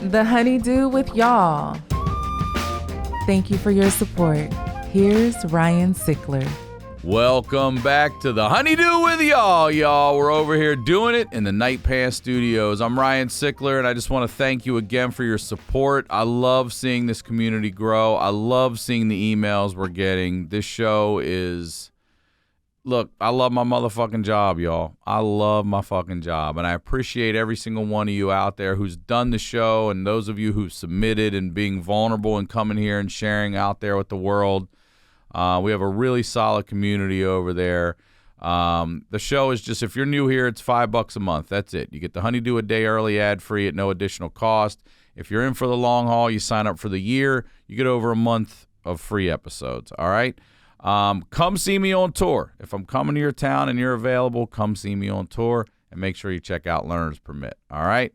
The Honeydew with y'all. Thank you for your support. Here's Ryan Sickler. Welcome back to the Honeydew with y'all. We're over here doing it in the NIGHTPANTS studios. I'm Ryan Sickler, and I just want to thank you again for your support. I love seeing this community grow. I love seeing the emails we're getting. This show is... Look, I love my motherfucking job, y'all. I love my fucking job, and I appreciate every single one of you out there who's done the show and those of you who've submitted and being vulnerable and coming here and sharing out there with the world. We have a really solid community over there. The show is just, if you're new here, it's $5 a month. That's it. You get the Honeydew a day early, ad-free at no additional cost. If you're in for the long haul, you sign up for the year. You get over a month of free episodes, all right? Come see me on tour. If I'm coming to your town and you're available, come see me on tour, and make sure you check out Learner's Permit, all right?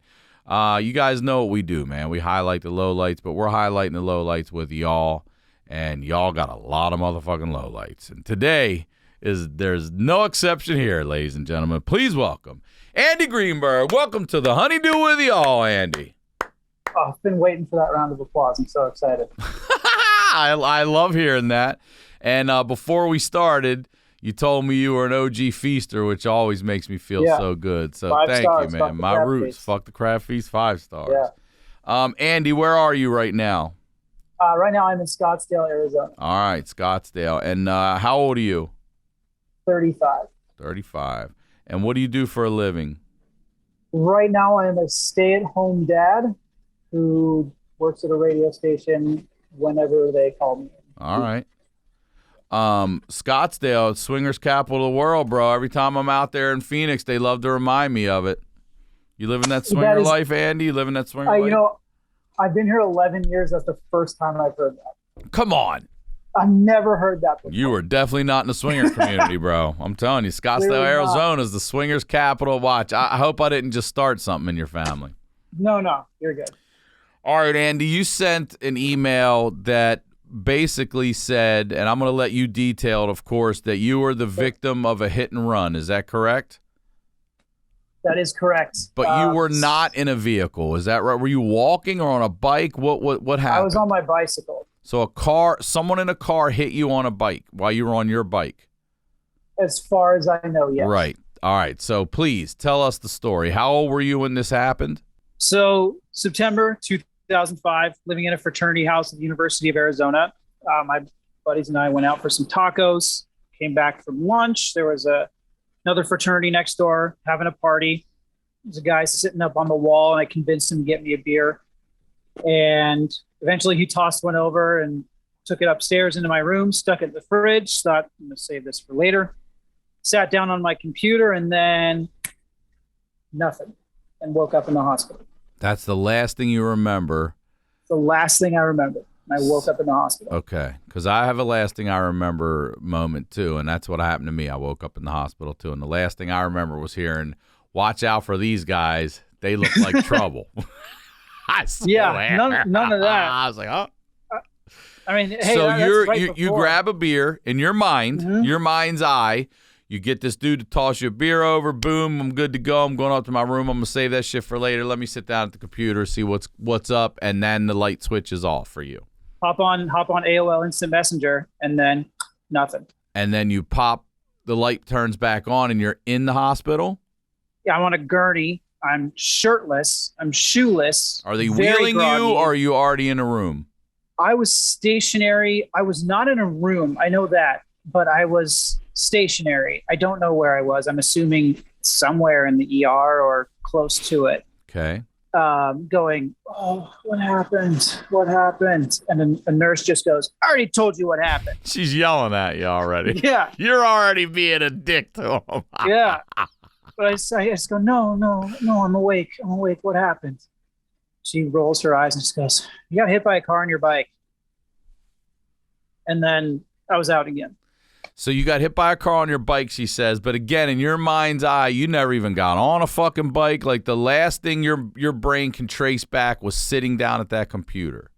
You guys know what we do, man. We highlight the lowlights, but we're highlighting the lowlights with y'all, and y'all got a lot of motherfucking lowlights. And today there's no exception here, ladies and gentlemen. Please welcome Andy Greenberg. Welcome to the Honeydew with y'all, Andy. Oh, I've been waiting for that round of applause. I'm so excited. I love hearing that. And before we started, you told me you were an OG feaster, which always makes me feel so good. So thank you, man. My roots. Fuck the crab feast, 5 stars. Yeah. Andy, where are you right now? Right now I'm in Scottsdale, Arizona. All right, Scottsdale. And how old are you? 35. 35. And what do you do for a living? Right now I'm a stay-at-home dad who works at a radio station whenever they call me. All right. Scottsdale, swingers capital of the world, bro. Every time I'm out there in Phoenix, they love to remind me of it. You living that swinger life, Andy? You living that swinger life? You know, I've been here 11 years. That's the first time I've heard that. Come on. I've never heard that before. You were definitely not in the swinger community, bro. I'm telling you, Scottsdale, Arizona is the swingers capital. Watch. I hope I didn't just start something in your family. No, you're good. All right, Andy, you sent an email that basically said, and I'm going to let you detail it, of course, that you were the victim of a hit and run. Is that correct? That is correct. But you were not in a vehicle. Is that right? Were you walking or on a bike? What happened? I was on my bicycle. So someone in a car hit you on a bike while you were on your bike? As far as I know, yes. Right. All right. So please tell us the story. How old were you when this happened? So September 2005, living in a fraternity house at the University of Arizona. My buddies and I went out for some tacos, came back from lunch. There was another fraternity next door having a party. There's a guy sitting up on the wall, and I convinced him to get me a beer. And eventually he tossed one over and took it upstairs into my room, stuck it in the fridge, thought, I'm going to save this for later. Sat down on my computer, and then nothing, and woke up in the hospital. That's the last thing you remember. The last thing I remember. I woke up in the hospital. Okay, because I have a last thing I remember moment, too, and that's what happened to me. I woke up in the hospital, too, and the last thing I remember was hearing, watch out for these guys. They look like trouble. None of that. I was like, oh. I mean, hey, so right you grab a beer in your mind, your mind's eye. You get this dude to toss you a beer over. Boom, I'm good to go. I'm going up to my room. I'm going to save that shit for later. Let me sit down at the computer, see what's up, and then the light switch is off for you. Hop on AOL Instant Messenger, and then nothing. And then you pop, the light turns back on, and you're in the hospital? Yeah, I'm on a gurney. I'm shirtless. I'm shoeless. Are they wheeling you, or are you already in a room? I was stationary. I was not in a room. I know that, but I was stationary. I don't know where I was. I'm assuming somewhere in the ER or close to it. Okay. Going, oh, what happened? What happened? And then a nurse just goes, I already told you what happened. She's yelling at you already. Yeah. You're already being a dick to him. Yeah. But I just go, no, I'm awake. What happened? She rolls her eyes and just goes, you got hit by a car on your bike. And then I was out again. So you got hit by a car on your bike, she says. But again, in your mind's eye, you never even got on a fucking bike. Like the last thing your brain can trace back was sitting down at that computer.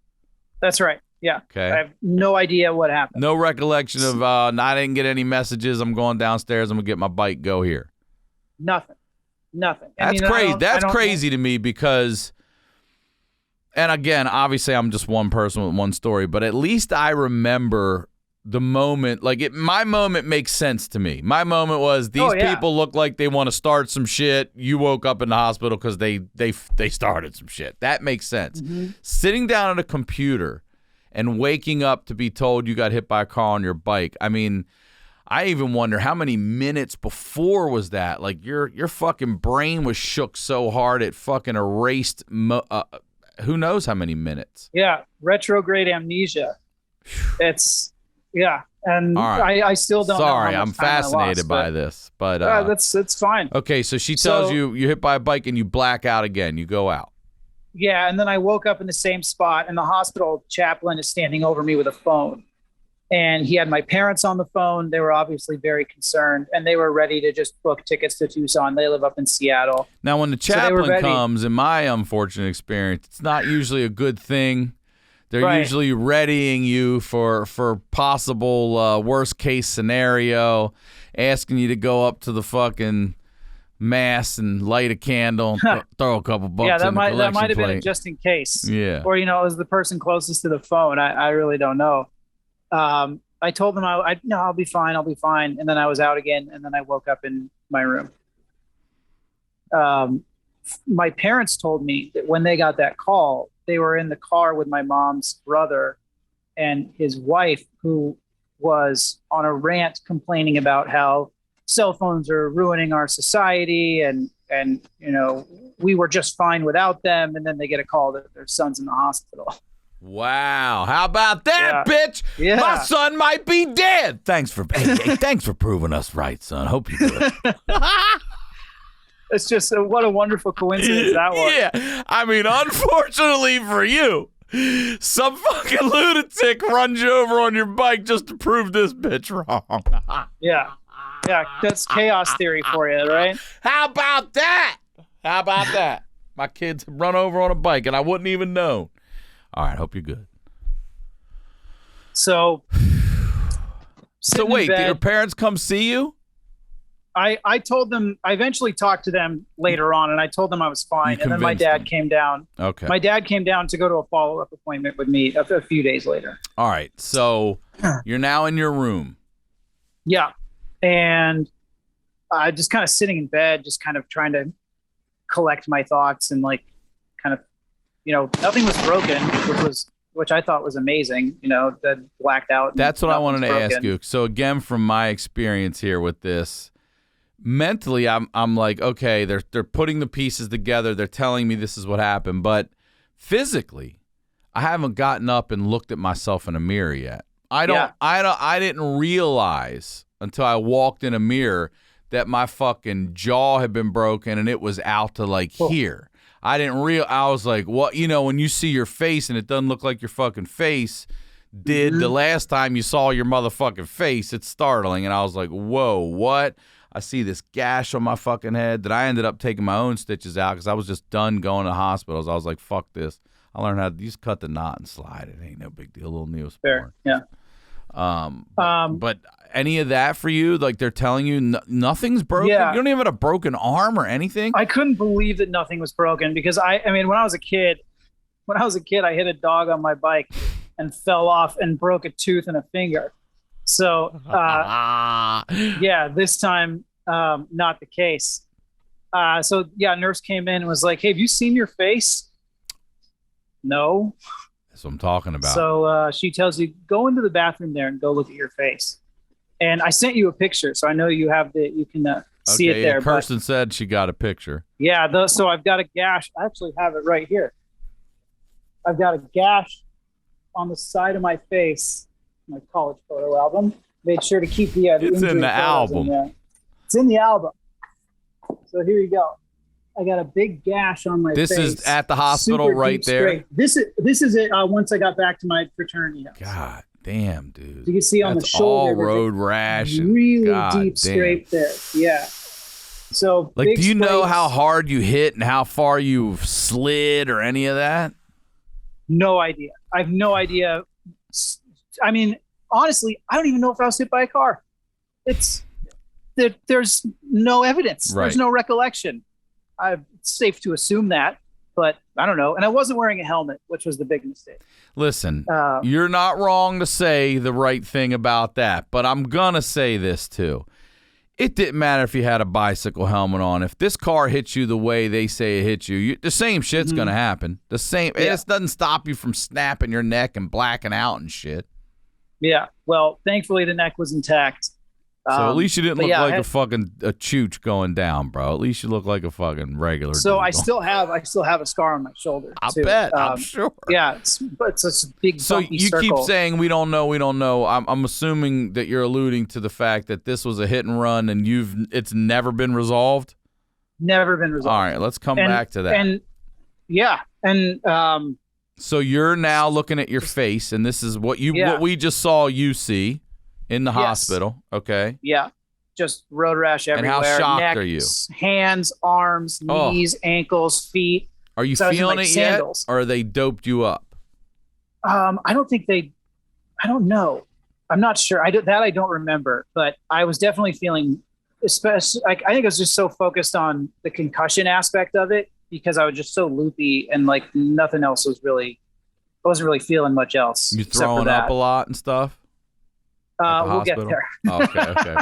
That's right. Yeah. Okay. I have no idea what happened. No recollection of, I didn't get any messages. I'm going downstairs. I'm going to get my bike. Go here. Nothing. That's crazy. That's crazy to me because and again, obviously I'm just one person with one story, but at least I remember the moment. Like my moment makes sense to me. My moment was these people look like they want to start some shit. You woke up in the hospital because they started some shit. That makes sense. Mm-hmm. Sitting down at a computer and waking up to be told you got hit by a car on your bike. I mean, I even wonder how many minutes before was that? Like your fucking brain was shook so hard it fucking erased who knows how many minutes. Yeah, retrograde amnesia. And right. I still don't know how much I'm fascinated by this, but that's fine. Okay, so she tells you hit by a bike and you black out again. You go out. Yeah, and then I woke up in the same spot, and the hospital chaplain is standing over me with a phone. And he had my parents on the phone. They were obviously very concerned, and they were ready to just book tickets to Tucson. They live up in Seattle. Now, when the chaplain comes, in my unfortunate experience, it's not usually a good thing. They're usually readying you for possible worst case scenario, asking you to go up to the fucking mass and light a candle, and throw a couple bucks in the collection plate. That might have been a just in case. Yeah. Or, it was the person closest to the phone. I really don't know. I told them I'll be fine. And then I was out again. And then I woke up in my room. My parents told me that when they got that call, they were in the car with my mom's brother and his wife, who was on a rant complaining about how cell phones are ruining our society. And we were just fine without them. And then they get a call that their son's in the hospital. Wow. How about that, bitch? Yeah. My son might be dead. Thanks for proving us right, son. Hope you do it. It's just what a wonderful coincidence that was. Yeah. I mean, unfortunately for you, some fucking lunatic runs you over on your bike just to prove this bitch wrong. Yeah. Yeah, that's chaos theory for you, right? How about that? My kids run over on a bike and I wouldn't even know. All right, hope you're good. So wait, did your parents come see you? I told them, I eventually talked to them later on, and I told them I was fine. And then my dad came down. Okay. My dad came down to go to a follow-up appointment with me a few days later. All right, so you're now in your room. Yeah, and I just kind of sitting in bed, just kind of trying to collect my thoughts and nothing was broken, which I thought was amazing, that blacked out. That's what I wanted to ask you. So again, from my experience here with this, mentally, I'm like, okay, they're putting the pieces together. They're telling me this is what happened. But physically, I haven't gotten up and looked at myself in a mirror yet. I didn't realize until I walked in a mirror that my fucking jaw had been broken and it was out to here. I was like, what? When you see your face and it doesn't look like your fucking face did the last time you saw your motherfucking face, it's startling. And I was like, whoa, what? I see this gash on my fucking head that I ended up taking my own stitches out because I was just done going to hospitals. I was like, fuck this. I learned how to just cut the knot and slide. It ain't no big deal. A little Neosporin. Fair, yeah. But any of that for you? Like they're telling you nothing's broken? Yeah. You don't even have a broken arm or anything? I couldn't believe that nothing was broken because I mean, when I was a kid, I hit a dog on my bike and fell off and broke a tooth and a finger. So, this time, not the case. Nurse came in and was like, hey, have you seen your face? No. That's what I'm talking about. So she tells you, go into the bathroom there and go look at your face. And I sent you a picture, so I know you have you can see it there. Kirsten said she got a picture. Yeah, so I've got a gash. I actually have it right here. I've got a gash on the side of my face. My college photo album. Made sure to keep the it's in the album. It's in the album. So here you go. I got a big gash on my face. This is at the hospital right there. This is it. Once I got back to my fraternity house. God damn, dude. You can see on the shoulder. All road rash. Really deep scrape there. Yeah. So do you know how hard you hit and how far you slid or any of that? No idea. I have no idea. I mean, honestly, I don't even know if I was hit by a car. There's no evidence. Right. There's no recollection. It's safe to assume that. but I don't know. And I wasn't wearing a helmet, which was the big mistake. Listen, you're not wrong to say the right thing about that, but I'm going to say this too. It didn't matter if you had a bicycle helmet on. If this car hits you the way they say it hit you, the same shit's going to happen. The same. Yeah. It doesn't stop you from snapping your neck and blacking out and shit. Yeah. Well, thankfully the neck was intact. So at least you didn't look like a chooch going down, bro. At least you look like a fucking regular. So I still have a scar on my shoulder. I bet. I'm sure. Yeah, but it's a big. So you keep saying we don't know. I'm assuming that you're alluding to the fact that this was a hit and run, and it's never been resolved. Never been resolved. All right, let's come back to that. So you're now looking at your face, and this is what we just saw you see. In the hospital, okay. Yeah, just road rash everywhere. And how shocked neck, are you? Hands, arms, knees, ankles, feet. Are you feeling it sandals. Yet, or they doped you up? I don't know. I'm not sure. I don't remember, but I was definitely feeling, especially. I think I was just so focused on the concussion aspect of it because I was just so loopy and like nothing else was really. I wasn't really feeling much else. You throwing up a lot and stuff. We'll get there. Okay.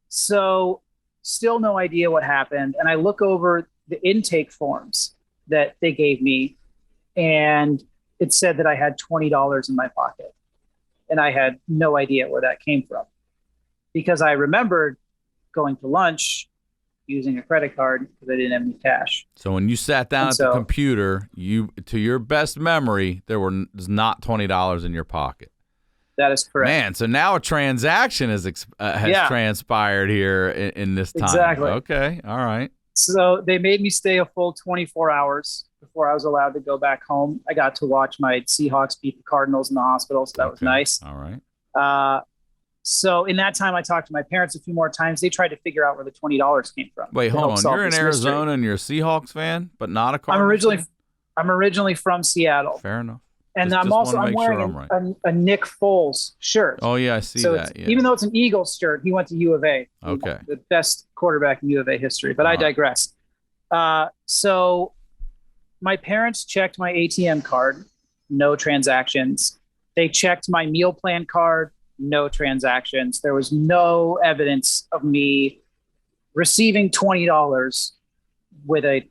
So still no idea what happened. And I look over the intake forms that they gave me and it said that I had $20 in my pocket. And I had no idea where that came from because I remembered going to lunch using a credit card because I didn't have any cash. So when you sat down at the computer, to your best memory, was not $20 in your pocket. That is correct. Man, so now a transaction has transpired here in this time. Exactly. Okay, all right. So they made me stay a full 24 hours before I was allowed to go back home. I got to watch my Seahawks beat the Cardinals in the hospital, so that was nice. All right. So in that time, I talked to my parents a few more times. They tried to figure out where the $20 came from. Wait, hold on. You're in Arizona and you're a Seahawks fan, but not a Cardinals fan? I'm originally from Seattle. Fair enough. And I'm wearing a Nick Foles shirt. Oh, yeah, I see that. Yeah. Even though it's an Eagles shirt, he went to U of A. Okay. The best quarterback in U of A history, but I digress. So my parents checked my ATM card, no transactions. They checked my meal plan card, no transactions. There was no evidence of me receiving $20 with a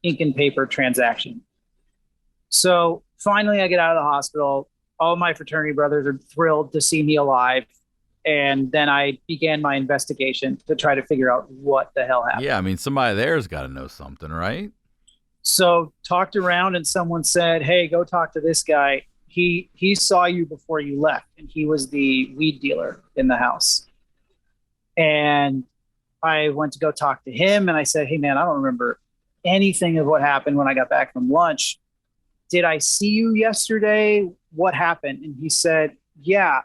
ink and paper transaction. So finally, I get out of the hospital. All my fraternity brothers are thrilled to see me alive. And then I began my investigation to try to figure out what the hell happened. Yeah, I mean, somebody there's got to know something, right? So talked around and someone said, hey, go talk to this guy. He saw you before you left, and he was the weed dealer in the house. And I went to go talk to him, and I said, hey, man, I don't remember anything of what happened when I got back from lunch. Did I see you yesterday? What happened? And he said, yeah,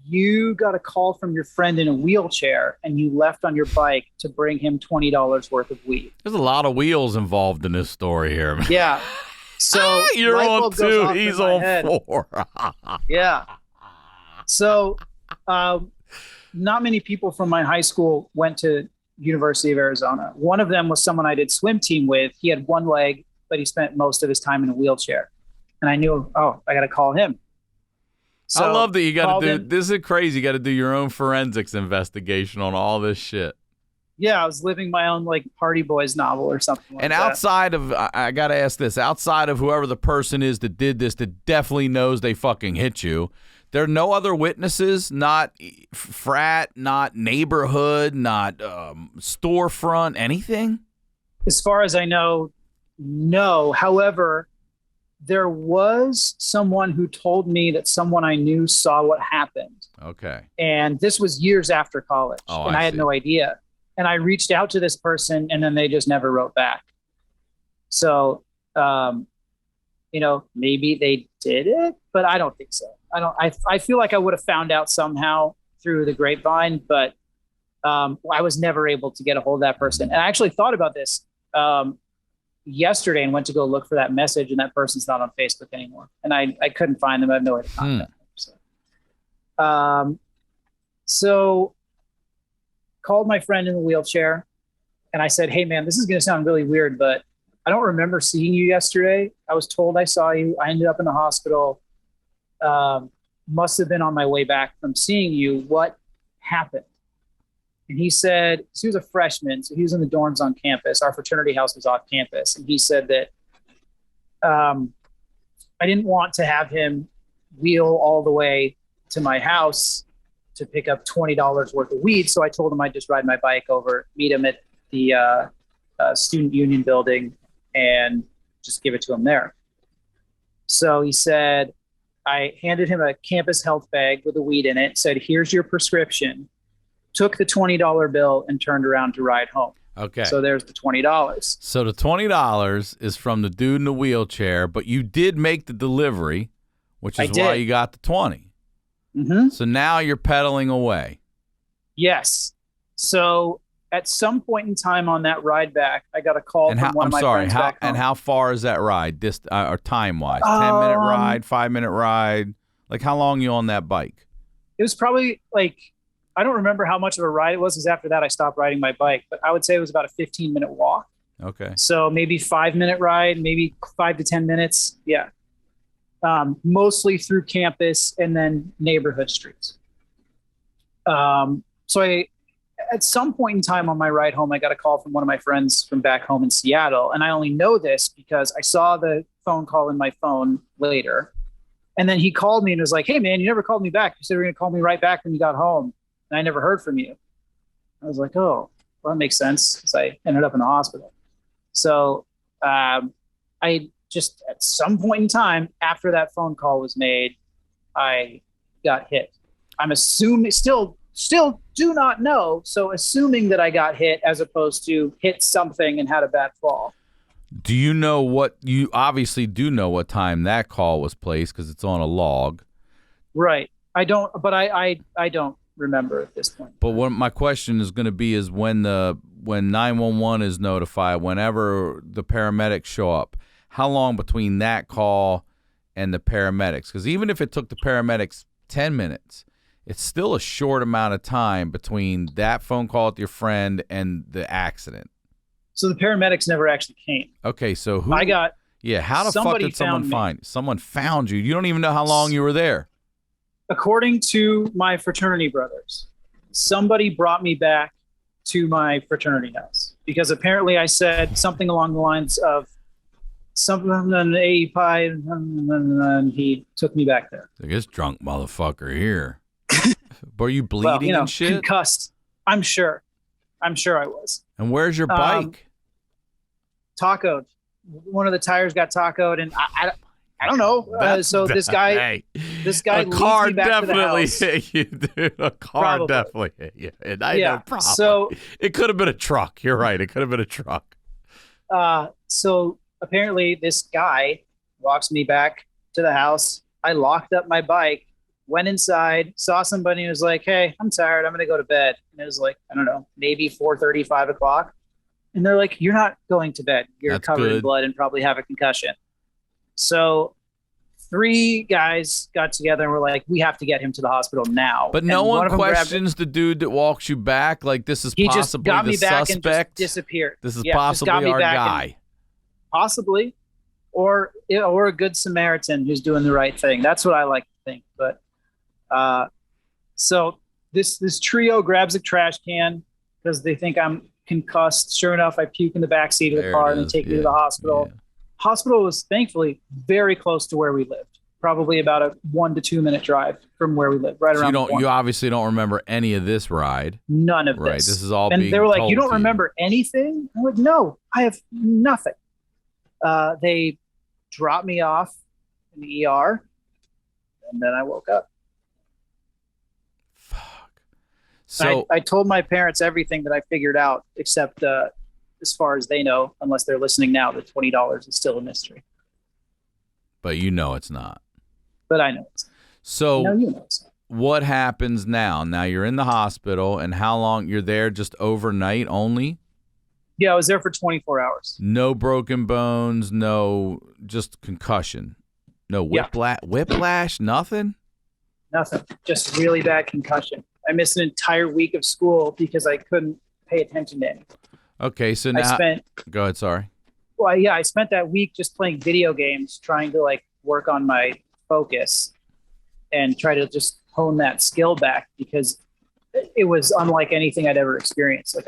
you got a call from your friend in a wheelchair and you left on your bike to bring him $20 worth of weed. There's a lot of wheels involved in this story here, man. Yeah. So you're on 2, he's on 4. Yeah. So not many people from my high school went to University of Arizona. One of them was someone I did swim team with. He had one leg, but he spent most of his time in a wheelchair. And I knew, I got to call him. So I love that you got to do, this is crazy. You got to do your own forensics investigation on all this shit. Yeah, I was living my own like Party Boys novel or something like that. And outside of, I got to ask this, outside of whoever the person is that did this, that definitely knows they fucking hit you, there are no other witnesses, not frat, not neighborhood, not storefront, anything? As far as I know, no. However, there was someone who told me that someone I knew saw what happened. Okay. And this was years after college. And I had no idea. And I reached out to this person and then they just never wrote back. So, maybe they did it, but I don't think so. I feel like I would have found out somehow through the grapevine, but I was never able to get a hold of that person. And I actually thought about this yesterday and went to go look for that message, and that person's not on Facebook anymore. And I couldn't find them. I have no way to contact them. So called my friend in the wheelchair. And I said, hey, man, this is going to sound really weird, but I don't remember seeing you yesterday. I was told I saw you. I ended up in the hospital. Must have been on my way back from seeing you. What happened? And he said, he was a freshman, so he was in the dorms on campus. Our fraternity house was off campus. And he said that I didn't want to have him wheel all the way to my house to pick up $20 worth of weed. So I told him I'd just ride my bike over, meet him at the student union building, and just give it to him there. So he said, I handed him a campus health bag with the weed in it, said, here's your prescription, took the $20 bill and turned around to ride home. Okay. So there's the $20. So the $20 is from the dude in the wheelchair, but you did make the delivery, which is why you got the 20. Mm-hmm. So now you're pedaling away. Yes. So at some point in time on that ride back, I got a call from one of my friends back home. And how far is that ride, or time-wise? 10-minute ride, 5-minute ride? Like, how long are you on that bike? It was probably I don't remember how much of a ride it was, because after that I stopped riding my bike, but I would say it was about a 15-minute walk. Okay. So maybe 5-minute ride, maybe 5 to 10 minutes. Yeah. Mostly through campus and then neighborhood streets. At some point in time on my ride home, I got a call from one of my friends from back home in Seattle. And I only know this because I saw the phone call in my phone later. And then he called me and was like, hey, man, you never called me back. You said you were going to call me right back when you got home. And I never heard from you. I was like, oh, well, that makes sense, because I ended up in the hospital. So I just, at some point in time after that phone call was made, I got hit. I'm assuming, still do not know. So assuming that I got hit as opposed to hit something and had a bad fall. Do you know you obviously do know what time that call was placed, because it's on a log. Right. I don't, but I don't remember at this point. But what my question is going to be is when 911 is notified, whenever the paramedics show up, how long between that call and the paramedics? Because even if it took the paramedics 10 minutes, it's still a short amount of time between that phone call with your friend and the accident. So the paramedics never actually came. Okay, so who? I got. Yeah, how the fuck did someone find? Someone found you. You don't even know how long you were there. According to my fraternity brothers, somebody brought me back to my fraternity house, because apparently I said something along the lines of something on the 85, and he took me back there. Like, this drunk motherfucker here. Were you bleeding and shit? Concussed. I'm sure I was. And where's your bike? Tacoed. One of the tires got tacoed, and I don't know. So this guy a car definitely hit you, dude. A car definitely hit you. And I know probably. So it could have been a truck. You're right. It could have been a truck. So apparently this guy walks me back to the house. I locked up my bike, went inside, saw somebody, and was like, hey, I'm tired. I'm going to go to bed. And it was like, I don't know, maybe 4:30, 5 o'clock. And they're like, you're not going to bed. You're covered in blood and probably have a concussion. So 3 guys got together and were like, we have to get him to the hospital now. But no one questions the dude that walks you back. Like, this is possibly just got me the back suspect. And just disappeared. This is possibly our guy. Possibly. Or a good Samaritan who's doing the right thing. That's what I like to think. But so this trio grabs a trash can because they think I'm concussed. Sure enough, I puke in the backseat of the car and they take me to the hospital. Yeah. Hospital was thankfully very close to where we lived. Probably about a 1 to 2 minute drive from where we lived, right around the corner. You obviously don't remember any of this ride. None of this. Right, this is all. And being they were like, told "You don't to remember anything?" I'm like, "No, I have nothing." They dropped me off in the ER, and then I woke up. Fuck. So I told my parents everything that I figured out, except as far as they know, unless they're listening now, the $20 is still a mystery. But you know it's not. But I know it's not. So you know it's not. What happens now? Now you're in the hospital, and how long? You're there just overnight only? Yeah, I was there for 24 hours. No broken bones, no just concussion. No whiplash, nothing? Nothing. Just really bad concussion. I missed an entire week of school because I couldn't pay attention to anything. Okay, so now go ahead. Sorry. Well, yeah, I spent that week just playing video games, trying to like work on my focus and try to just hone that skill back, because it was unlike anything I'd ever experienced. Like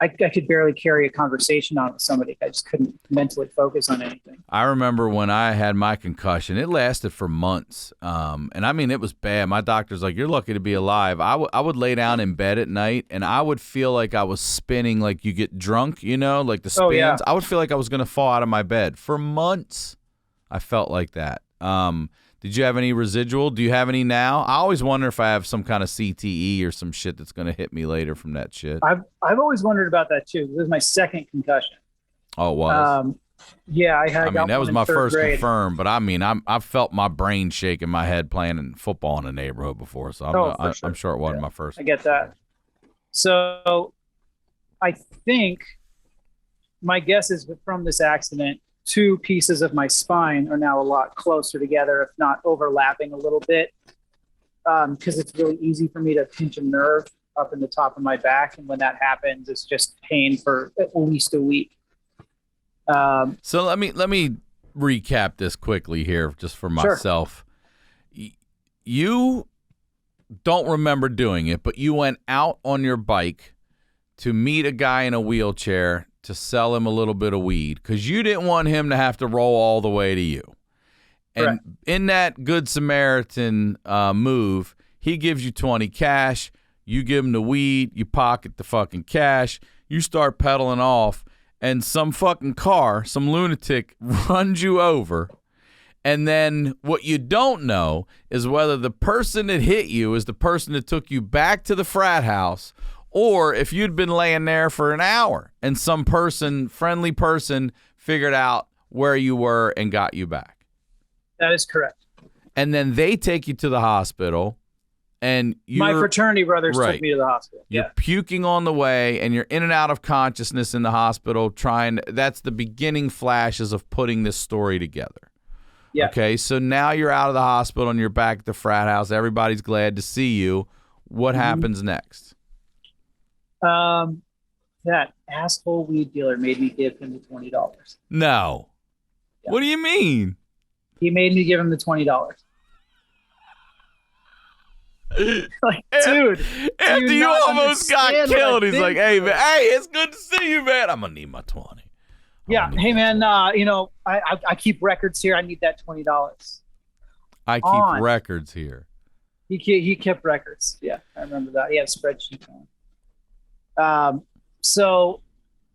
I could barely carry a conversation on with somebody. I just couldn't mentally focus on anything. I remember when I had my concussion, it lasted for months. And I mean, it was bad. My doctor's like, you're lucky to be alive. I would lay down in bed at night and I would feel like I was spinning, like you get drunk, you know, like the spins. Oh, yeah. I would feel like I was going to fall out of my bed. For months, I felt like that. Did you have any residual? Do you have any now? I always wonder if I have some kind of CTE or some shit that's going to hit me later from that shit. I've always wondered about that too. This was my second concussion. Oh, it was? Yeah, I mean, that was my first grade. confirmed, but I mean, I've felt my brain shake in my head playing football in the neighborhood before, so I'm sure it wasn't my first. I get that. So I think my guess is that from this accident, two pieces of my spine are now a lot closer together, if not overlapping a little bit, because it's really easy for me to pinch a nerve up in the top of my back. And when that happens, it's just pain for at least a week. So let me recap this quickly here just for myself. Sure. You don't remember doing it, but you went out on your bike to meet a guy in a wheelchair to sell him a little bit of weed because you didn't want him to have to roll all the way to you. And correct. In that Good Samaritan move, he gives you 20 cash, you give him the weed, you pocket the fucking cash, you start pedaling off, and some fucking car, some lunatic runs you over. And then what you don't know is whether the person that hit you is the person that took you back to the frat house, or if you'd been laying there for an hour and some person, friendly person, figured out where you were and got you back. That is correct. And then they take you to the hospital, and my fraternity brothers took me to the hospital. You're puking on the way, and you're in and out of consciousness in the hospital that's the beginning flashes of putting this story together. Yeah. Okay, so now you're out of the hospital and you're back at the frat house. Everybody's glad to see you. What happens next? That asshole weed dealer made me give him the $20. No. Yeah. What do you mean? He made me give him the $20. Like, dude. After you almost got killed, he's like, hey, man, hey, it's good to see you, man. I'm going to need my 20. Yeah. Hey, man, I keep records here. I need that $20. I keep records here. He kept records. Yeah, I remember that. He had a spreadsheet on. So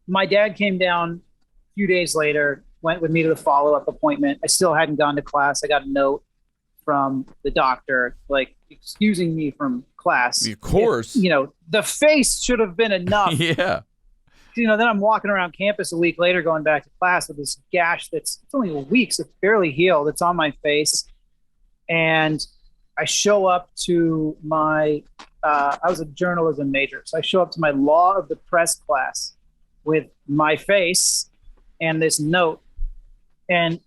my dad came down a few days later, went with me to the follow-up appointment. I still hadn't gone to class. I got a note from the doctor, like, excusing me from class. Of course. The face should have been enough. Yeah. Then I'm walking around campus a week later, going back to class with this gash it's only a week, so it's barely healed. It's on my face. And I show up to my I was a journalism major, so I show up to my law of the press class with my face and this note. And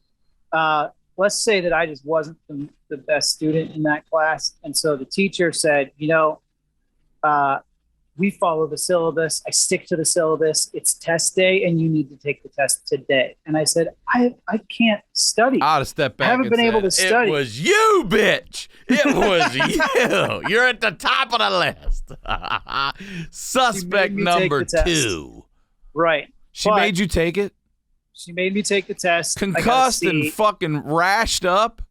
let's say that I just wasn't the best student in that class. And so the teacher said, we follow the syllabus. I stick to the syllabus. It's test day, and you need to take the test today. And I said, I can't study. I ought to step back. I haven't been able to study. It was you, bitch. It was you. You're at the top of the list. Suspect number 2. Right. She made you take it? She made me take the test. Concussed and fucking rashed up?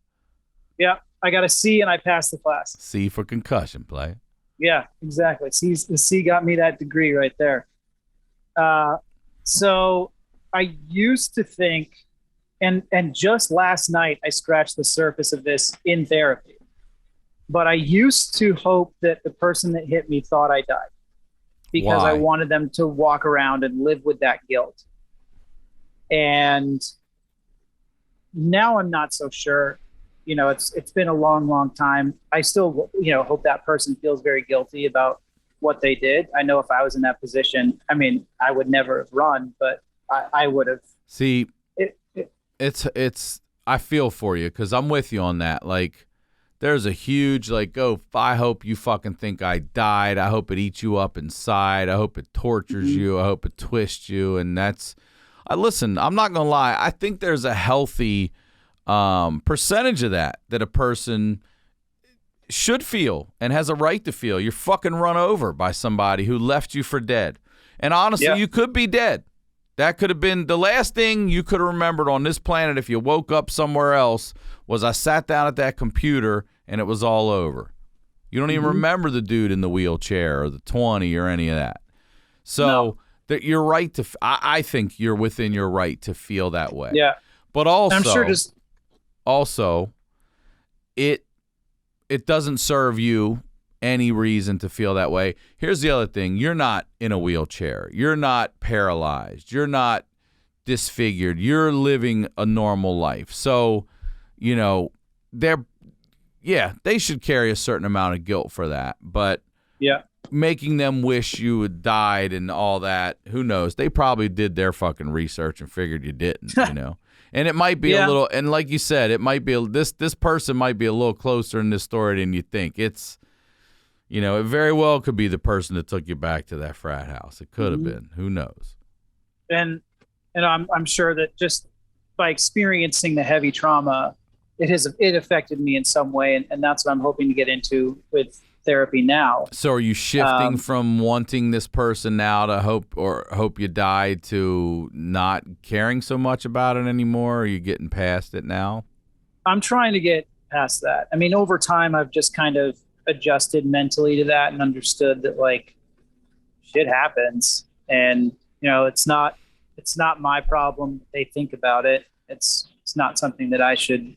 Yeah. I got a C, and I passed the class. C for concussion, play. Yeah, exactly. The C got me that degree right there. So I used to think, and just last night I scratched the surface of this in therapy, but I used to hope that the person that hit me thought I died because I wanted them to walk around and live with that guilt. And now I'm not so sure. It's been a long, long time. I still, hope that person feels very guilty about what they did. I know if I was in that position, I mean, I would never have run, but I would have. See, I feel for you because I'm with you on that. Like, there's a huge, like, oh, I hope you fucking think I died. I hope it eats you up inside. I hope it tortures you. I hope it twists you. And that's, listen, I'm not going to lie. I think there's a healthy percentage of that a person should feel and has a right to feel. You're fucking run over by somebody who left you for dead. And honestly, you could be dead. That could have been the last thing you could have remembered on this planet if you woke up somewhere else was I sat down at that computer and it was all over. You don't even remember the dude in the wheelchair or the 20 or any of that. So that you're right to, I think you're within your right to feel that way. Yeah. But also, I'm sure it doesn't serve you any reason to feel that way. Here's the other thing. You're not in a wheelchair. You're not paralyzed. You're not disfigured. You're living a normal life. So, you know, they should carry a certain amount of guilt for that. But making them wish you had died and all that, who knows? They probably did their fucking research and figured you didn't, you know. And it might be a little, and like you said, it might be this person might be a little closer in this story than you think. It's, you know, it very well could be the person that took you back to that frat house. It could have been. Who knows? And I'm sure that just by experiencing the heavy trauma, it affected me in some way, and that's what I'm hoping to get into with therapy now. So are you shifting from wanting this person now to hope you die to not caring so much about it anymore? Or are you getting past it now? I'm trying to get past that. I mean, over time, I've just kind of adjusted mentally to that and understood that, like, shit happens, and you know, it's not my problem. They think about it. It's not something that I should.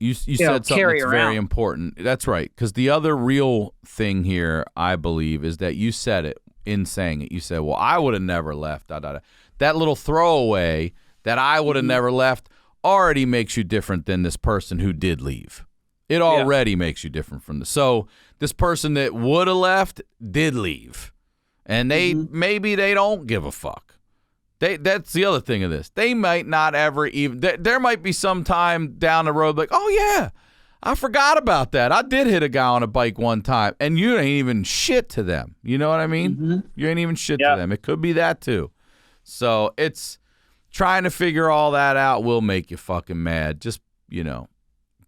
You said something that's very important. That's right. Because the other real thing here, I believe, is that you said it in saying it. You said, well, I would have never left. That little throwaway that I would have never left already makes you different than this person who did leave. It already makes you different from this. So this person that would have left did leave. And maybe they don't give a fuck. That's the other thing of this. They might not ever even, there might be some time down the road like, oh yeah, I forgot about that. I did hit a guy on a bike one time, and you ain't even shit to them. You know what I mean? You ain't even shit to them. It could be that too. So it's trying to figure all that out will make you fucking mad. Just, you know,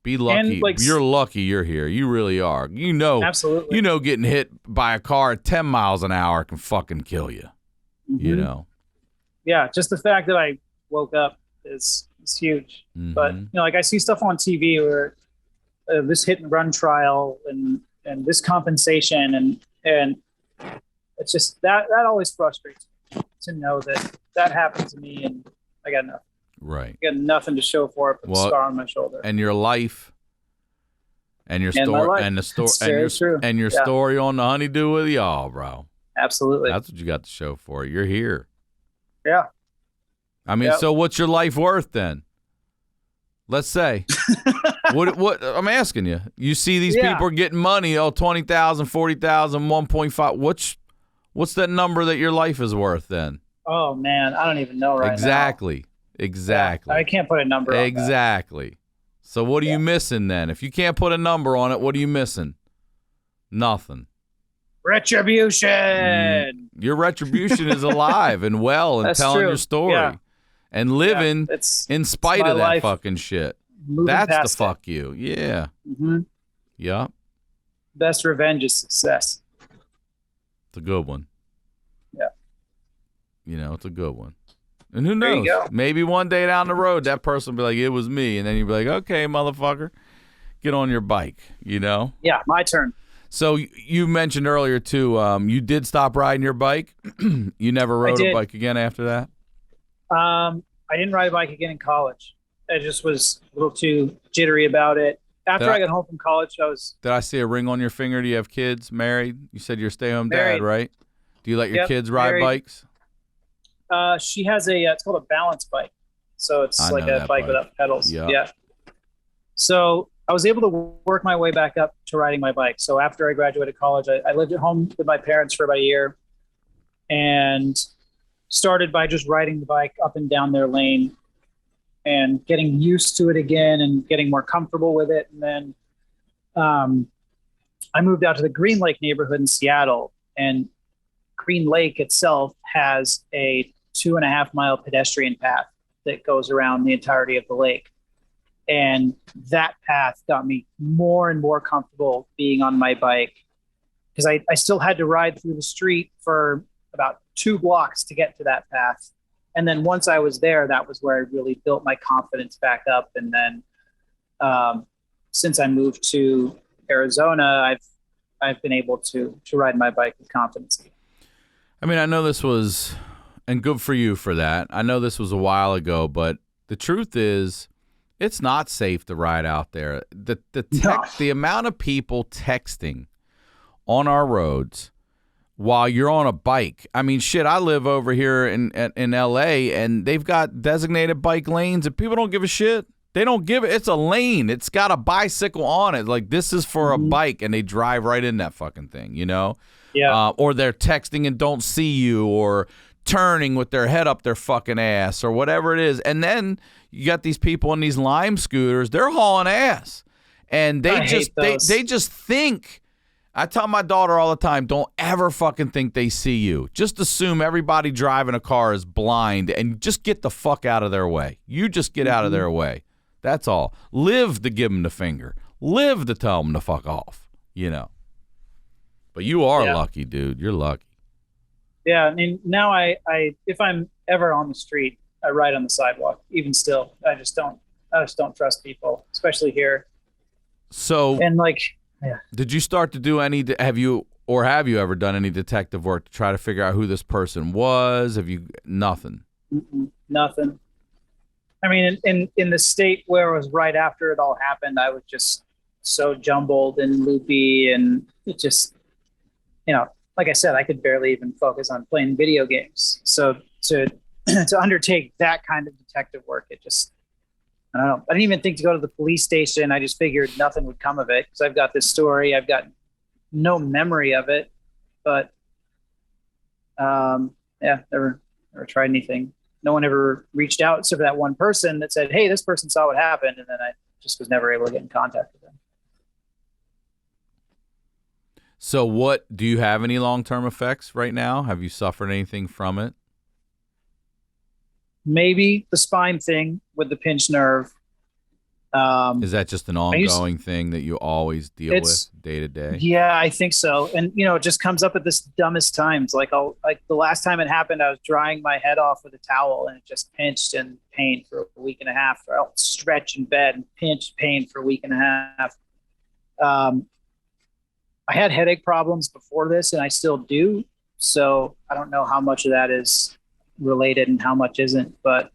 be lucky. You're lucky you're here. You really are. You know, absolutely. You know, getting hit by a car at 10 miles an hour can fucking kill you. You know? Yeah, just the fact that I woke up is huge. But you know, like I see stuff on TV where this hit and run trial and this compensation and it's just that always frustrates me to know that happened to me and I got nothing. Right. I got nothing to show for it but a scar on my shoulder. And your life and your story and the story and your story on the Honeydew with y'all, bro. Absolutely. That's what you got to show for it. You're here. Yeah. I mean, so what's your life worth then? Let's say. what I'm asking you. You see these people are getting money, 20,000, 40,000, 1.5. What's that number that your life is worth then? Oh man, I don't even know now. Exactly. Yeah, I can't put a number on that. Exactly. So what are you missing then? If you can't put a number on it, what are you missing? Nothing. Retribution. Your retribution is alive and well and telling your story and living in spite of that fucking shit. That's the fuck you. Yeah. Yeah. Best revenge is success. It's a good one. Yeah. You know, it's a good one. And who knows? Maybe one day down the road, that person will be like, it was me. And then you'll be like, okay, motherfucker, get on your bike, you know? Yeah, my turn. So you mentioned earlier, too, you did stop riding your bike. You never rode a bike again after that? I didn't ride a bike again in college. I just was a little too jittery about it. After I got home from college, Did I see a ring on your finger? Do you have kids? Married? You said you're a stay-home dad, right? Do you let your kids ride bikes? She has it's called a balance bike. So it's like a bike without pedals. Yeah. So I was able to work my way back up to riding my bike. So after I graduated college, I lived at home with my parents for about a year and started by just riding the bike up and down their lane and getting used to it again and getting more comfortable with it. And then I moved out to the Green Lake neighborhood in Seattle, and Green Lake itself has a 2.5 mile pedestrian path that goes around the entirety of the lake. And that path got me more and more comfortable being on my bike, because I still had to ride through the street for about 2 blocks to get to that path. And then once I was there, that was where I really built my confidence back up. And then since I moved to Arizona, I've been able to ride my bike with confidence. I mean, I know this was, and good for you for that. I know this was a while ago, but the truth is, it's not safe to ride out there. The amount of people texting on our roads while you're on a bike. I mean, shit, I live over here in LA, and they've got designated bike lanes, and people don't give a shit. They don't give it. It's a lane. It's got a bicycle on it. Like, this is for a bike, and they drive right in that fucking thing, you know? Yeah. Or they're texting and don't see you, or turning with their head up their fucking ass, or whatever it is. And then you got these people in these Lime scooters. They're hauling ass, and they just think. I tell my daughter all the time, don't ever fucking think they see you. Just assume everybody driving a car is blind, and just get the fuck out of their way. You just get out of their way. That's all. Live to give them the finger. Live to tell them to fuck off, you know. But you are lucky, dude. You're lucky. Yeah, I mean, now I if I'm ever on the street, I ride on the sidewalk. Even still, I just don't trust people, especially here. So, and did you start to do have you ever done any detective work to try to figure out who this person was? Have you nothing? Nothing. I mean, in the state where it was right after it all happened, I was just so jumbled and loopy, and it just, like I said, I could barely even focus on playing video games. So to undertake that kind of detective work, it just, I don't know. I didn't even think to go to the police station. I just figured nothing would come of it, because I've got this story. I've got no memory of it, but never tried anything. No one ever reached out except for that one person that said, "Hey, this person saw what happened," and then I just was never able to get in contact with them. So do you have any long-term effects right now? Have you suffered anything from it? Maybe the spine thing with the pinched nerve. Is that just an ongoing thing that you always deal with day to day? Yeah, I think so. And it just comes up at the dumbest times. Like the last time it happened, I was drying my head off with a towel, and it just pinched and pain for a week and a half. I'll stretch in bed and pinch pain for a week and a half. I had headache problems before this, and I still do. So I don't know how much of that is related and how much isn't. But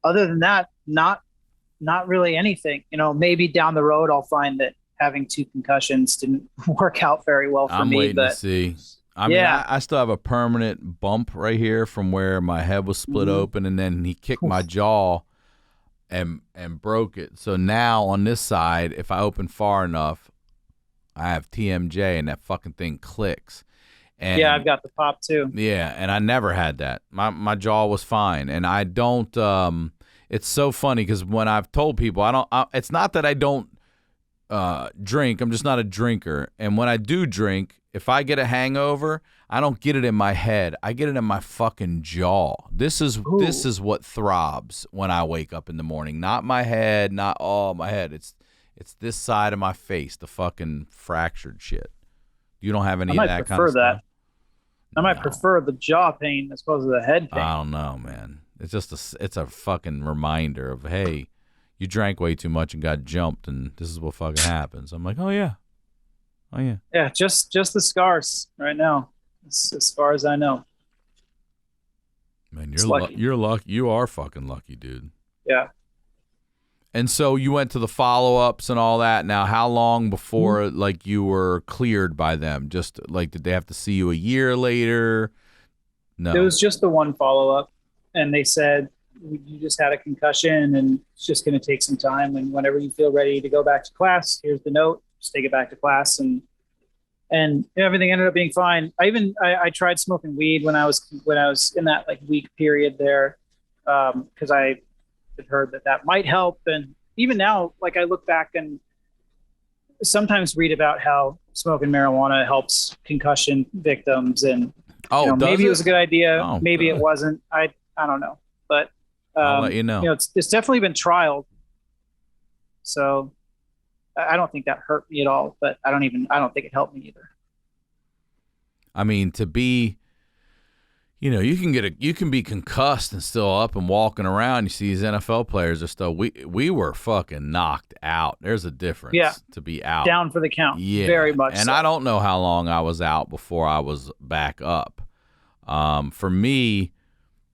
other than that, not really anything. Maybe down the road I'll find that having 2 concussions didn't work out very well for me. I'm waiting to see. I mean, I still have a permanent bump right here from where my head was split open, and then he kicked my jaw and broke it. So now on this side, if I open far enough, I have TMJ, and that fucking thing clicks. And yeah, I've got the pop too. Yeah, and I never had that. My jaw was fine, and I don't. It's so funny because when I've told people it's not that I don't drink. I'm just not a drinker. And when I do drink, if I get a hangover, I don't get it in my head. I get it in my fucking jaw. This is what throbs when I wake up in the morning. Not my head, not all my head. It's this side of my face, the fucking fractured shit. You don't have any of that kind of stuff? I might prefer the jaw pain as opposed to the head pain. I don't know, man. It's just it's a fucking reminder of, hey, you drank way too much and got jumped, and this is what fucking happens. I'm like, oh yeah. Yeah, just the scars right now, as far as I know. Man, you're lucky. You are fucking lucky, dude. Yeah. And so you went to the follow-ups and all that. Now, how long before you were cleared by them? Just did they have to see you a year later? No. It was just the one follow-up, and they said you just had a concussion, and it's just going to take some time. And whenever you feel ready to go back to class, here's the note. Just take it back to class, and everything ended up being fine. I tried smoking weed when I was in that week period there, because I had heard that might help. And even now, I look back and sometimes read about how smoking marijuana helps concussion victims, and maybe it was a good idea, maybe it wasn't. I don't know, but I'll let you know. It's definitely been trialed. So I don't think that hurt me at all, but I don't think it helped me either. I mean, to be, you can be concussed and still up and walking around. You see these NFL players are still, we were fucking knocked out. There's a difference to be out. Down for the count. Yeah. Very much And so. I don't know how long I was out before I was back up. For me,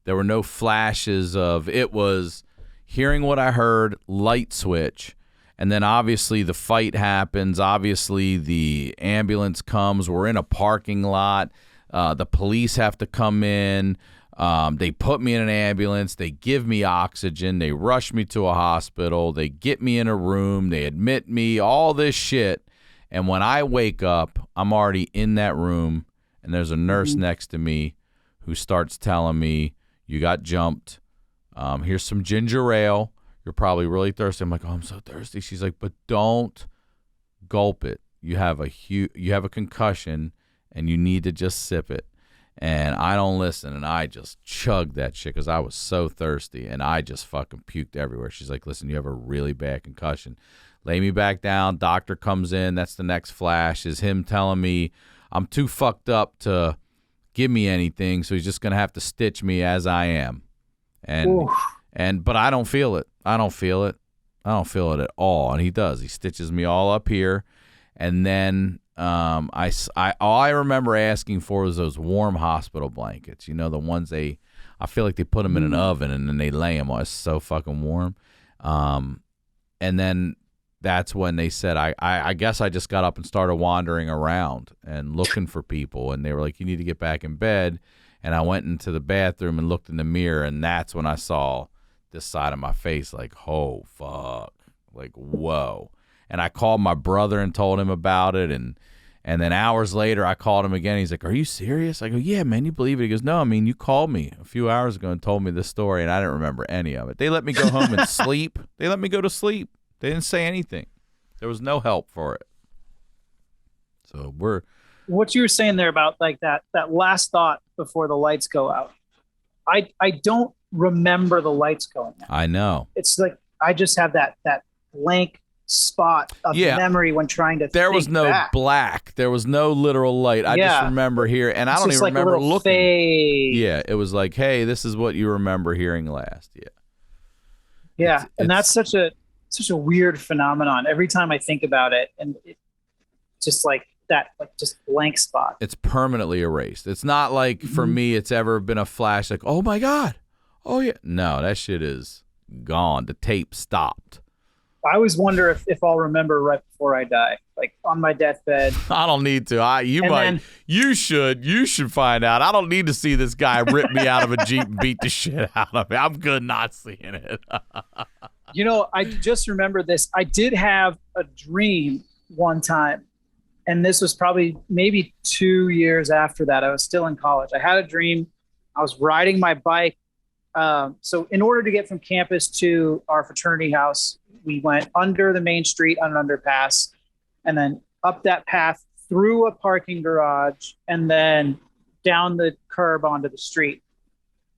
there were no flashes of, it was hearing what I heard, light switch. And then obviously the fight happens. Obviously the ambulance comes. We're in a parking lot. The police have to come in. They put me in an ambulance. They give me oxygen. They rush me to a hospital. They get me in a room. They admit me, all this shit. And when I wake up, I'm already in that room, and there's a nurse next to me who starts telling me, you got jumped. Here's some ginger ale. You're probably really thirsty. I'm like, oh, I'm so thirsty. She's like, but don't gulp it. You have a concussion, and you need to just sip it. And I don't listen, and I just chugged that shit because I was so thirsty, and I just fucking puked everywhere. She's like, listen, you have a really bad concussion. Lay me back down. Doctor comes in. That's the next flash, is him telling me I'm too fucked up to give me anything, so he's just going to have to stitch me as I am. But I don't feel it. I don't feel it at all. And he does. He stitches me all up here. And then all I remember asking for was those warm hospital blankets. The ones I feel like they put them in an oven and then they lay them on. It's so fucking warm. And then that's when they said, I guess I just got up and started wandering around and looking for people. And they were like, you need to get back in bed. And I went into the bathroom and looked in the mirror. And that's when I saw this side of my face, like, oh, fuck. Like, whoa. And I called my brother and told him about it. And then hours later, I called him again. He's like, are you serious? I go, yeah, man, you believe it? He goes, no, I mean, you called me a few hours ago and told me this story, and I didn't remember any of it. They let me go home and sleep. They let me go to sleep. They didn't say anything. There was no help for it. So what you were saying there about like that last thought before the lights go out. I don't remember the lights going out. I know. It's like I just have that blank spot of memory when trying to there was no back. Black. There was no literal light. I just remember here, and I don't even like remember looking. Fade. Yeah, it was like, hey, this is what you remember hearing last. Yeah. And that's such a weird phenomenon. Every time I think about it, and it just like that, like just blank spot. It's permanently erased. It's not like for me, it's ever been a flash like, oh my God. Oh yeah. No, that shit is gone. The tape stopped. I always wonder if I'll remember right before I die, like on my deathbed. I don't need to. You should find out. I don't need to see this guy rip me out of a Jeep and beat the shit out of me. I'm good not seeing it. I just remember this. I did have a dream one time, and this was probably maybe 2 years after that. I was still in college. I had a dream. I was riding my bike. So in order to get from campus to our fraternity house, we went under the main street on an underpass, and then up that path through a parking garage, and then down the curb onto the street.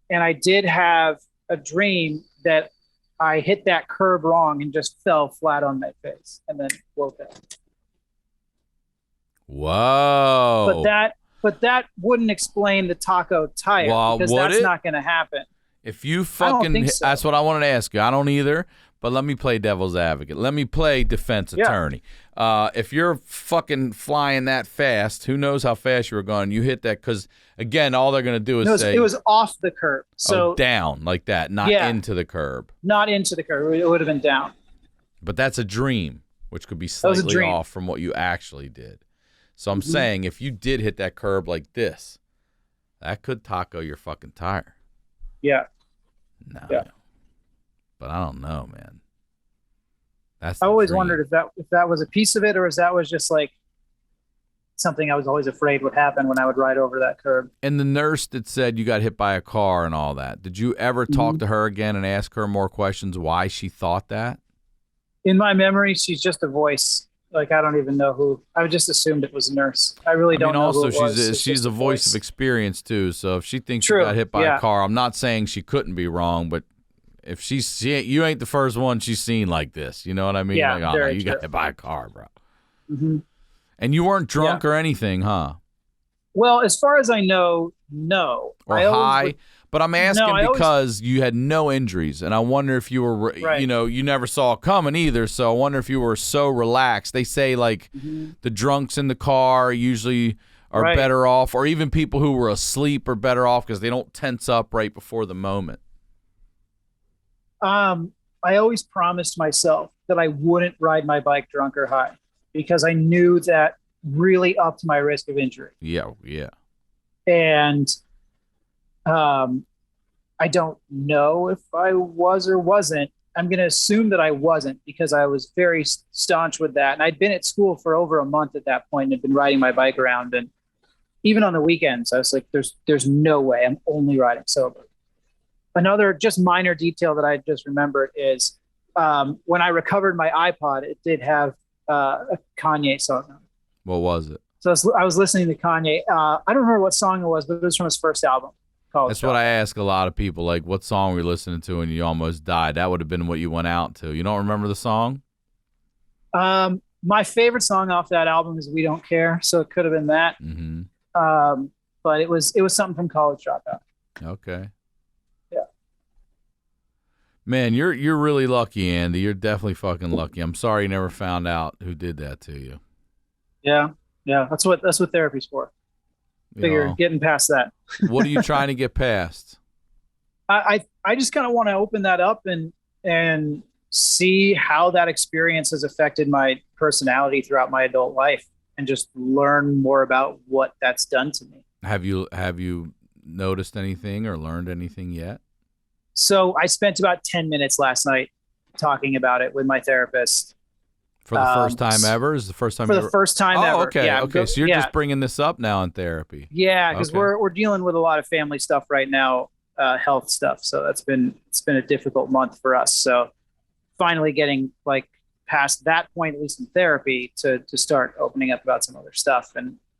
And I did have a dream that I hit that curb wrong and just fell flat on my face and then woke up. Whoa. But that wouldn't explain the taco tire, because that's not going to happen. If you fucking, that's what I wanted to ask you. I don't either, but let me play devil's advocate. Let me play defense attorney. If you're fucking flying that fast, who knows how fast you were going? You hit that, because again, all they're going to do is say it was off the curb, so down like that, not into the curb. Not into the curb. It would have been down. But that's a dream, which could be slightly off from what you actually did. So I'm saying, if you did hit that curb like this, that could taco your fucking tire. Yeah. No. Yeah. But I don't know, man. I always wondered if that was a piece of it, or if that was just like something I was always afraid would happen when I would ride over that curb. And the nurse that said you got hit by a car and all that, did you ever talk to her again and ask her more questions why she thought that? In my memory, she's just a voice. Like, I don't even know who. I just assumed it was a nurse. I really don't know also, who it was. she's a voice of experience too. So if she thinks True. you got hit by a car, I'm not saying she couldn't be wrong, but if you ain't the first one she's seen like this. You know what I mean? Yeah, like, oh, no, you got hit by a car, bro. Mm-hmm. And you weren't drunk or anything, huh? Well, as far as I know, no. Or high. But I'm asking because you had no injuries, and I wonder if you were, you know, you never saw it coming either, so I wonder if you were so relaxed. They say, like, the drunks in the car usually are better off, or even people who were asleep are better off because they don't tense up right before the moment. I always promised myself that I wouldn't ride my bike drunk or high because I knew that really upped my risk of injury. Yeah. And I don't know if I was or wasn't. I'm going to assume that I wasn't because I was very staunch with that. And I'd been at school for over a month at that point and had been riding my bike around. And even on the weekends, I was like, there's no way I'm only riding sober. Another just minor detail that I just remembered is when I recovered my iPod, it did have a Kanye song on it. What was it? So I was listening to Kanye. I don't remember what song it was, but it was from his first album. That's what I ask a lot of people, like, what song were you listening to and you almost died? That would have been what you went out to. You don't remember the song? My favorite song off that album is We Don't Care, so it could have been that. Mm-hmm. But it was something from College Dropout. Okay. Yeah. Man, you're really lucky, Andy. You're definitely fucking lucky. I'm sorry you never found out who did that to you. Yeah. That's what therapy's for. Getting past that. What are you trying to get past? I just kind of want to open that up and see how that experience has affected my personality throughout my adult life and just learn more about what that's done to me. Have you noticed anything or learned anything yet? So I spent about 10 minutes last night talking about it with my therapist. For the first time ever? Is the first time for the first time ever? Okay, yeah, okay. So you're just bringing this up now in therapy. Yeah, because we're dealing with a lot of family stuff right now, health stuff. So it's been a difficult month for us. So finally getting like past that point, at least in therapy, to start opening up about some other stuff,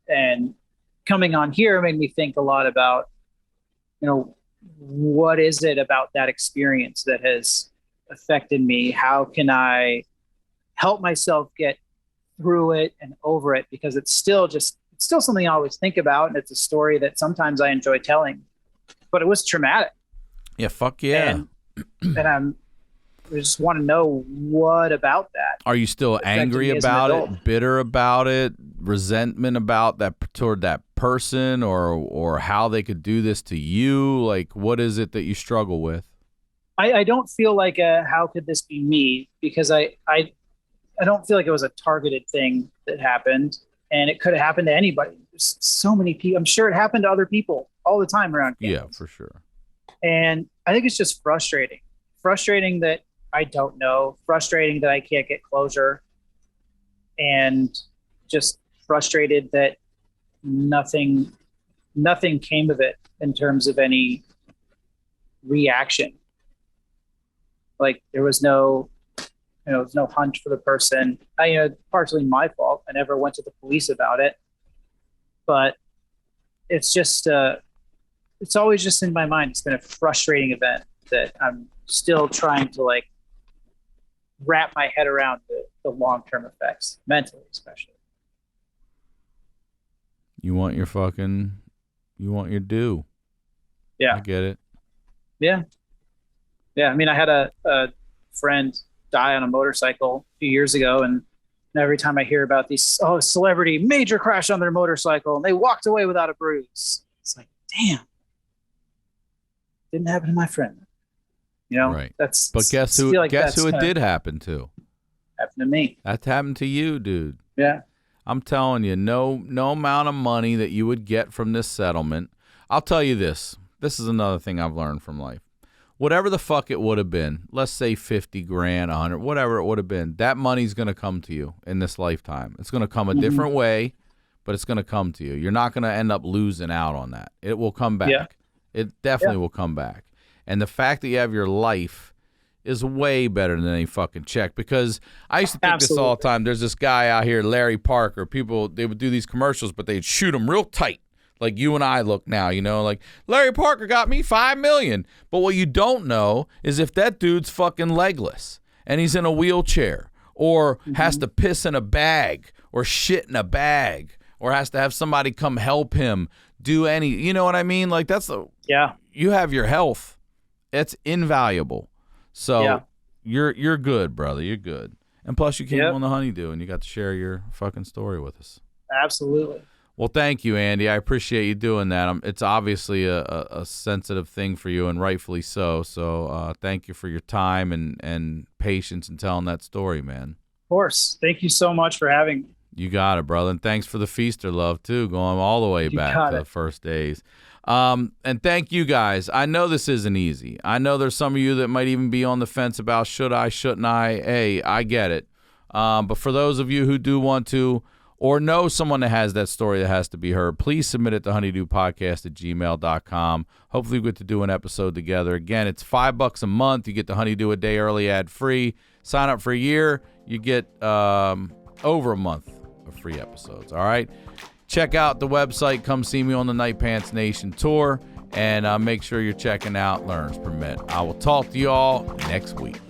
and coming on here made me think a lot about, you know, what is it about that experience that has affected me? How can I help myself get through it and over it? Because it's still something I always think about. And it's a story that sometimes I enjoy telling, but it was traumatic. Yeah. Fuck yeah. And I just want to know what about that. Are you still angry about it, bitter about it, resentment about that toward that person, or how they could do this to you? Like, what is it that you struggle with? I don't feel like how could this be me? Because I don't feel like it was a targeted thing that happened, and it could have happened to anybody. There's so many people. I'm sure it happened to other people all the time around campus. Yeah, for sure. And I think it's just frustrating that I don't know, frustrating that I can't get closure, and just frustrated that nothing came of it in terms of any reaction. Like there was no hunt for the person. Partially my fault. I never went to the police about it, but it's just, it's always just in my mind. It's been a frustrating event that I'm still trying to like wrap my head around the long-term effects, mentally, especially. You want your due. Yeah. I get it. Yeah. Yeah. I mean, I had a friend die on a motorcycle a few years ago, and every time I hear about these, celebrity major crash on their motorcycle and they walked away without a bruise, it's like, damn, didn't happen to my friend. Right. But guess who it did happen to? Happened to me. That happened to you, dude. Yeah. I'm telling you, no amount of money that you would get from this settlement. I'll tell you this. This is another thing I've learned from life. Whatever the fuck it would have been, let's say 50 grand, 100, whatever it would have been, that money's going to come to you in this lifetime. It's going to come a different way, but it's going to come to you. You're not going to end up losing out on that. It will come back. Yeah. It definitely will come back. And the fact that you have your life is way better than any fucking check, because I used to think this all the time. There's this guy out here, Larry Parker. People, they would do these commercials, but they'd shoot him real tight, like you and I look now, you know, like Larry Parker got me $5 million. But what you don't know is if that dude's fucking legless and he's in a wheelchair or has to piss in a bag or shit in a bag or has to have somebody come help him do any, you know what I mean? Like you have your health. It's invaluable. So you're good, brother. You're good. And plus you came on the Honeydew and you got to share your fucking story with us. Absolutely. Well, thank you, Andy. I appreciate you doing that. It's obviously a sensitive thing for you, and rightfully so. So thank you for your time and patience in telling that story, man. Of course. Thank you so much for having me. You got it, brother. And thanks for the feaster love, too, going all the way back to the first days. And thank you, guys. I know this isn't easy. I know there's some of you that might even be on the fence about should I, shouldn't I. Hey, I get it. But for those of you who do want to, or know someone that has that story that has to be heard, please submit it to honeydewpodcast@gmail.com. Hopefully we get to do an episode together. Again, it's $5 a month. You get the Honeydew a day early ad-free. Sign up for a year. You get over a month of free episodes. All right? Check out the website. Come see me on the Night Pants Nation tour. And make sure you're checking out Learners Permit. I will talk to you all next week.